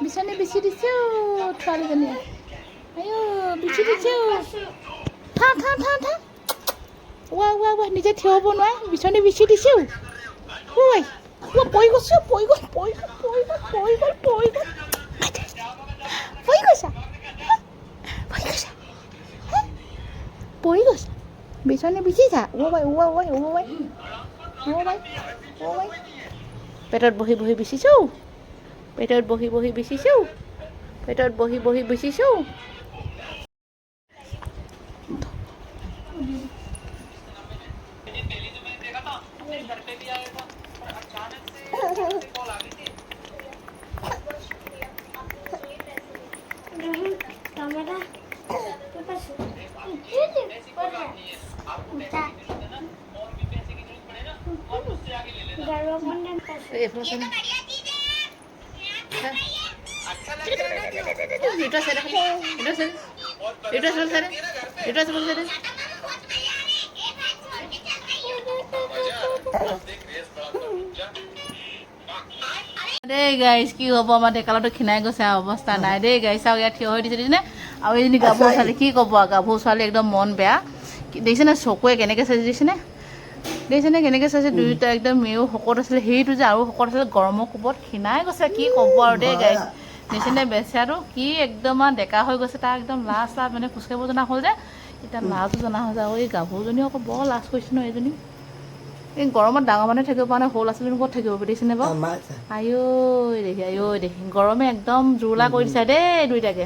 বিছনী বিছি দিছোঁ ছোৱালীজনীয়ে আইও বিছি দিছোঁ থা থা থা থা ৱা নিজে থিয় হ'ব নোৱাৰে বিছনী বিছি দিছোঁ ঐ পৰি গৈছোঁ পৰি গৈছা পৰি গৈছা বিছনী বিছিছা পেটত বহি বহি বিচিছোঁ পেটত বহি বহি বিচিছোঁ পেটত বহি বহি বিচিছোঁ দেই গাইজ কি হ'ব আমাৰ ডেকালটো খিনাই গৈছে অৱস্থা নাই দেই গাইজ চাওক ইয়াত থিয় হৈ দিছে দেখিছেনে আৰু এইজনী গাভৰু ছোৱালী কি ক'ব আৰু গাভৰু ছোৱালী একদম মন বেয়া দেখিছেনে চকুৱে কেনেকৈ চাইছে দেখিছেনে কেনেকৈ চাইছে দুয়োটা একদম মেও শকত আছিলে সেইটো যে আৰু শকত আছিলে গৰমৰ কোবত খিনাই গৈছে কি ক'ব আৰু দেই গাইজ দেখিছেনে বেচেৰাটো কি একদম আৰু ডেকা হৈ গৈছে তাৰ একদম লাজ মানে খোজকাঢ়িব জনা হ'ল যে এতিয়া লাজো জনা হৈছে আৰু এই গাভৰুজনীও আকৌ বৰ লাজ কৰিছে ন এইজনী এই গৰমত ডাঙৰ মানুহে থাকিব পৰা নাই সৰু ল'ৰা ছোৱালীৰ ক'ত থাকিব দেখিছেনে বাৰু আইঐ দেখি গৰমে একদম জোৰলা কৰি দিছে দেই দুইটাকে